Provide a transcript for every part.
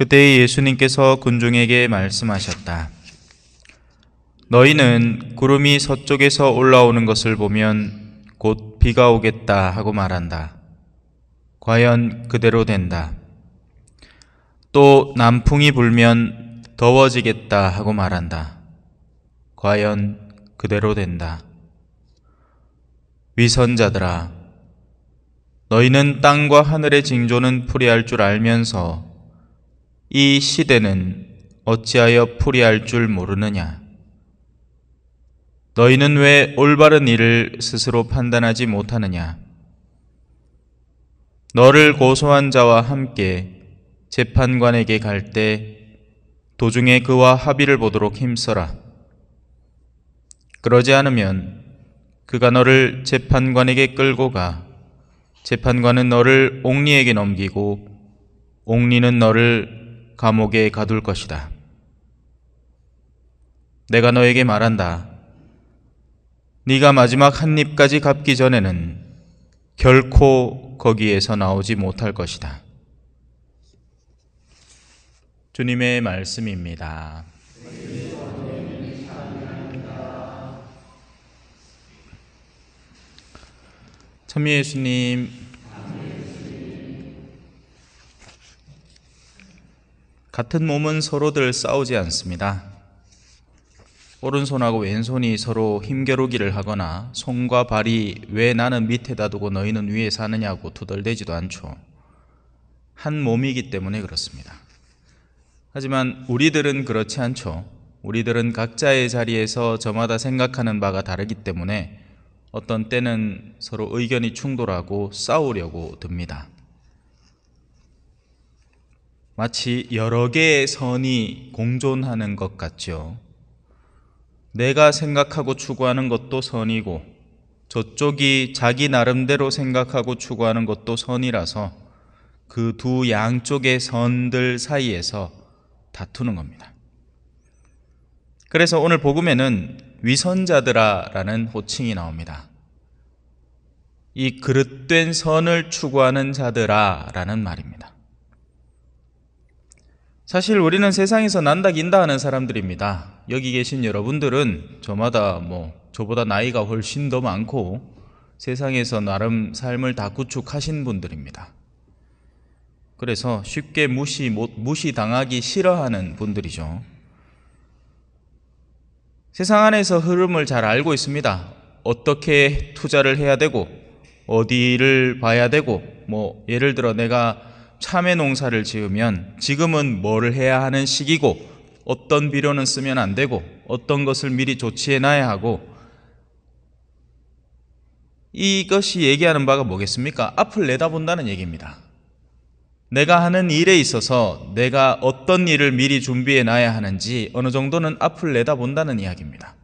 그때 예수님께서 군중에게 말씀하셨다. 너희는 구름이 서쪽에서 올라오는 것을 보면 곧 비가 오겠다 하고 말한다. 과연 그대로 된다. 또 남풍이 불면 더워지겠다 하고 말한다. 과연 그대로 된다. 위선자들아, 너희는 땅과 하늘의 징조는 풀이할 줄 알면서 이 시대는 어찌하여 풀이할 줄 모르느냐? 너희는 왜 올바른 일을 스스로 판단하지 못하느냐? 너를 고소한 자와 함께 재판관에게 갈 때 도중에 그와 합의를 보도록 힘써라. 그러지 않으면 그가 너를 재판관에게 끌고 가 재판관은 너를 옥리에게 넘기고 옥리는 너를 감옥에 가둘 것이다. 내가 너에게 말한다. 네가 마지막 한 입까지 갚기 전에는 결코 거기에서 나오지 못할 것이다. 주님의 말씀입니다. 참미 예수님, 같은 몸은 서로들 싸우지 않습니다. 오른손하고 왼손이 서로 힘겨루기를 하거나 손과 발이 왜 나는 밑에다 두고 너희는 위에 사느냐고 투덜대지도 않죠. 한 몸이기 때문에 그렇습니다. 하지만 우리들은 그렇지 않죠. 우리들은 각자의 자리에서 저마다 생각하는 바가 다르기 때문에 어떤 때는 서로 의견이 충돌하고 싸우려고 듭니다. 마치 여러 개의 선이 공존하는 것 같죠. 내가 생각하고 추구하는 것도 선이고 저쪽이 자기 나름대로 생각하고 추구하는 것도 선이라서 그 두 양쪽의 선들 사이에서 다투는 겁니다. 그래서 오늘 복음에는 위선자들아 라는 호칭이 나옵니다. 이 그릇된 선을 추구하는 자들아 라는 말입니다. 사실 우리는 세상에서 난다 긴다 하는 사람들입니다. 여기 계신 여러분들은 저마다 저보다 나이가 훨씬 더 많고 세상에서 나름 삶을 다 구축하신 분들입니다. 그래서 쉽게 무시당하기 싫어하는 분들이죠. 세상 안에서 흐름을 잘 알고 있습니다. 어떻게 투자를 해야 되고 어디를 봐야 되고 예를 들어 내가 참외 농사를 지으면 지금은 뭘 해야 하는 시기고 어떤 비료는 쓰면 안 되고 어떤 것을 미리 조치해 놔야 하고 이것이 얘기하는 바가 뭐겠습니까? 앞을 내다본다는 얘기입니다. 내가 하는 일에 있어서 내가 어떤 일을 미리 준비해 놔야 하는지 어느 정도는 앞을 내다본다는 이야기입니다.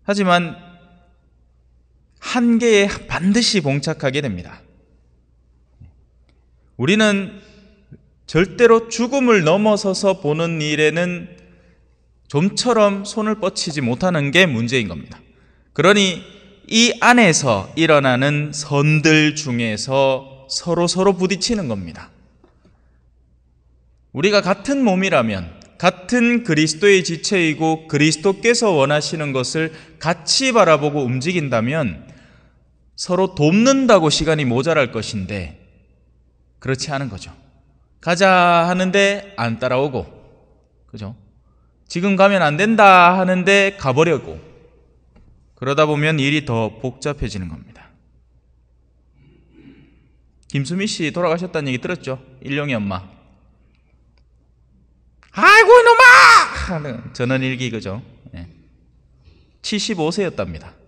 하지만 한계에 반드시 봉착하게 됩니다. 우리는 절대로 죽음을 넘어서서 보는 일에는 좀처럼 손을 뻗치지 못하는 게 문제인 겁니다. 그러니 이 안에서 일어나는 선들 중에서 서로 부딪히는 겁니다. 우리가 같은 몸이라면 같은 그리스도의 지체이고 그리스도께서 원하시는 것을 같이 바라보고 움직인다면 서로 돕는다고 시간이 모자랄 것인데 그렇지 않은 거죠. 가자 하는데 안 따라오고, 그죠? 지금 가면 안 된다 하는데 가버려고, 그러다 보면 일이 더 복잡해지는 겁니다. 김수미 씨 돌아가셨다는 얘기 들었죠? 일용이 엄마. 아이고 이놈아! 하는 전원일기, 그죠? 75세였답니다.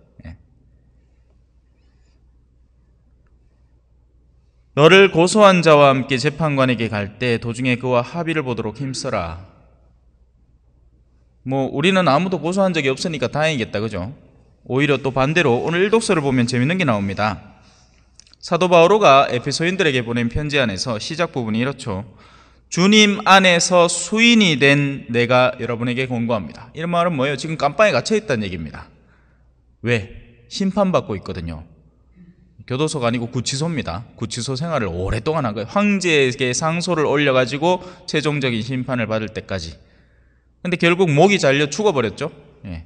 너를 고소한 자와 함께 재판관에게 갈 때 도중에 그와 합의를 보도록 힘써라. 우리는 아무도 고소한 적이 없으니까 다행이겠다, 그죠? 오히려 또 반대로 오늘 일독서를 보면 재밌는 게 나옵니다. 사도 바오로가 에베소인들에게 보낸 편지 안에서 시작 부분이 이렇죠. 주님 안에서 수인이 된 내가 여러분에게 권고합니다. 이런 말은 뭐예요? 지금 깜빵에 갇혀 있다는 얘기입니다. 왜? 심판받고 있거든요. 교도소가 아니고 구치소입니다. 구치소 생활을 오랫동안 한 거예요. 황제에게 상소를 올려가지고 최종적인 심판을 받을 때까지. 근데 결국 목이 잘려 죽어버렸죠. 예.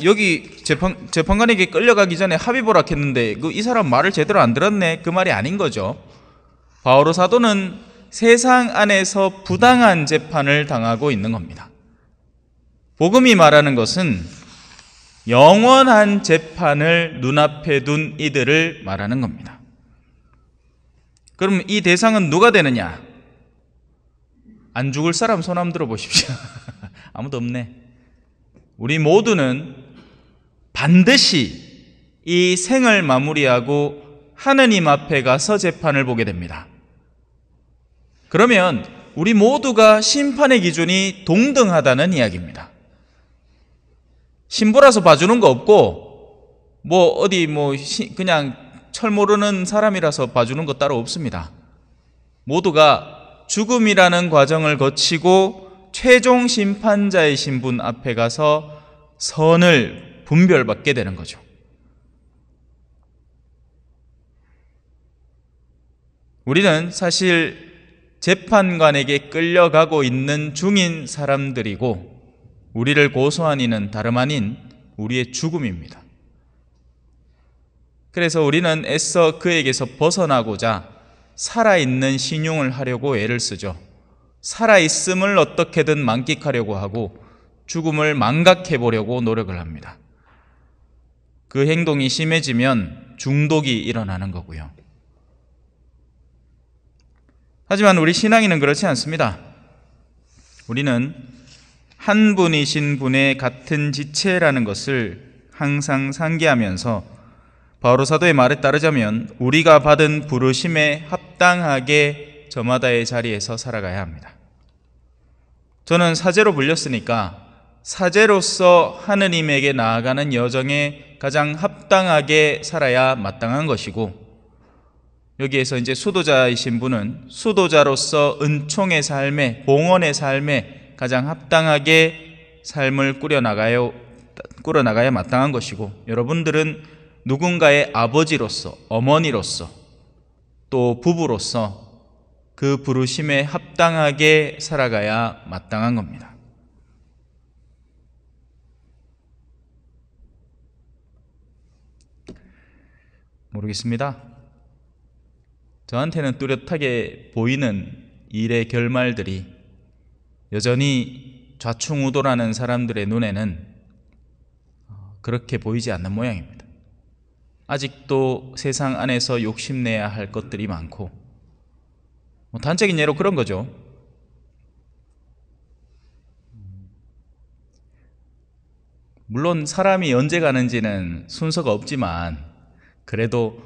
여기 재판관에게 끌려가기 전에 합의보락 했는데 이 사람 말을 제대로 안 들었네, 그 말이 아닌 거죠. 바오로 사도는 세상 안에서 부당한 재판을 당하고 있는 겁니다. 복음이 말하는 것은 영원한 재판을 눈앞에 둔 이들을 말하는 겁니다. 그럼 이 대상은 누가 되느냐? 안 죽을 사람 손 한번 들어보십시오. 아무도 없네. 우리 모두는 반드시 이 생을 마무리하고 하느님 앞에 가서 재판을 보게 됩니다. 그러면 우리 모두가 심판의 기준이 동등하다는 이야기입니다. 신부라서 봐주는 거 없고 그냥 철 모르는 사람이라서 봐주는 거 따로 없습니다. 모두가 죽음이라는 과정을 거치고 최종 심판자의 신분 앞에 가서 선을 분별받게 되는 거죠. 우리는 사실 재판관에게 끌려가고 있는 중인 사람들이고, 우리를 고소한 이는 다름 아닌 우리의 죽음입니다. 그래서 우리는 애써 그에게서 벗어나고자 살아있는 신용을 하려고 애를 쓰죠. 살아있음을 어떻게든 만끽하려고 하고 죽음을 망각해 보려고 노력을 합니다. 그 행동이 심해지면 중독이 일어나는 거고요. 하지만 우리 신앙인은 그렇지 않습니다. 우리는 한 분이신 분의 같은 지체라는 것을 항상 상기하면서 바오로 사도의 말에 따르자면 우리가 받은 부르심에 합당하게 저마다의 자리에서 살아가야 합니다. 저는 사제로 불렸으니까 사제로서 하느님에게 나아가는 여정에 가장 합당하게 살아야 마땅한 것이고, 여기에서 이제 수도자이신 분은 수도자로서 은총의 삶에, 봉헌의 삶에 가장 합당하게 삶을 꾸려나가야 마땅한 것이고, 여러분들은 누군가의 아버지로서, 어머니로서, 또 부부로서 그 부르심에 합당하게 살아가야 마땅한 겁니다. 모르겠습니다. 저한테는 뚜렷하게 보이는 일의 결말들이 여전히 좌충우돌하는 사람들의 눈에는 그렇게 보이지 않는 모양입니다. 아직도 세상 안에서 욕심내야 할 것들이 많고, 단적인 예로 그런 거죠. 물론 사람이 언제 가는지는 순서가 없지만 그래도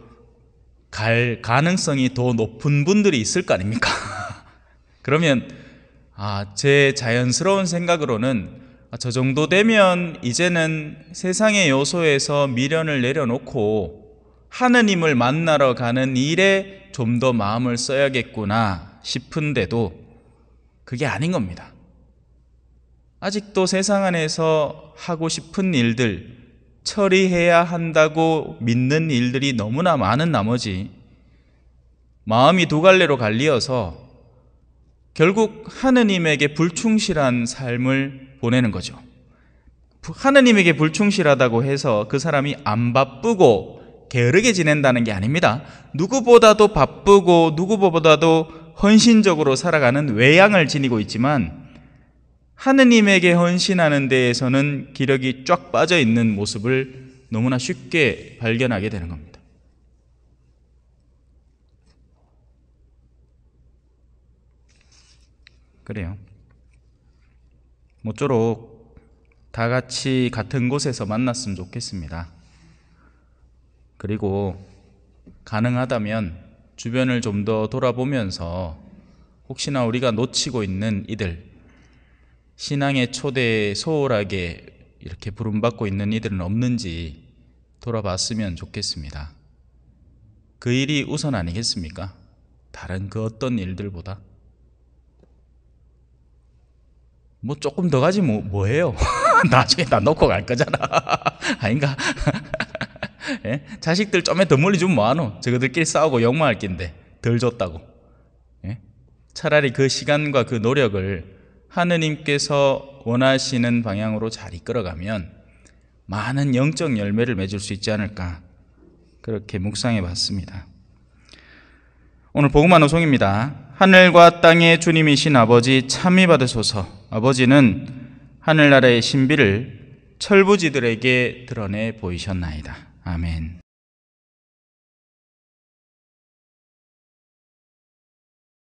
갈 가능성이 더 높은 분들이 있을 거 아닙니까? 그러면 제 자연스러운 생각으로는 저 정도 되면 이제는 세상의 요소에서 미련을 내려놓고 하느님을 만나러 가는 일에 좀 더 마음을 써야겠구나 싶은데도 그게 아닌 겁니다. 아직도 세상 안에서 하고 싶은 일들, 처리해야 한다고 믿는 일들이 너무나 많은 나머지 마음이 두 갈래로 갈리어서 결국 하느님에게 불충실한 삶을 보내는 거죠. 하느님에게 불충실하다고 해서 그 사람이 안 바쁘고 게으르게 지낸다는 게 아닙니다. 누구보다도 바쁘고 누구보다도 헌신적으로 살아가는 외양을 지니고 있지만 하느님에게 헌신하는 데에서는 기력이 쫙 빠져 있는 모습을 너무나 쉽게 발견하게 되는 겁니다. 그래요. 모쪼록 다 같이 같은 곳에서 만났으면 좋겠습니다. 그리고 가능하다면 주변을 좀 더 돌아보면서 혹시나 우리가 놓치고 있는 이들, 신앙의 초대에 소홀하게 이렇게 부름받고 있는 이들은 없는지 돌아봤으면 좋겠습니다. 그 일이 우선 아니겠습니까? 다른 그 어떤 일들보다. 조금 더 가지 뭐해요? 나중에 다 놓고 갈 거잖아. 아닌가? 예? 자식들 좀에 더 멀리 주면 뭐하노? 저거들끼리 싸우고 욕망할 낀데 덜 줬다고. 예? 차라리 그 시간과 그 노력을 하느님께서 원하시는 방향으로 잘 이끌어가면 많은 영적 열매를 맺을 수 있지 않을까, 그렇게 묵상해 봤습니다. 오늘 복음 환호송입니다. 하늘과 땅의 주님이신 아버지 참미 받으소서. 아버지는 하늘나라의 신비를 철부지들에게 드러내 보이셨나이다. 아멘.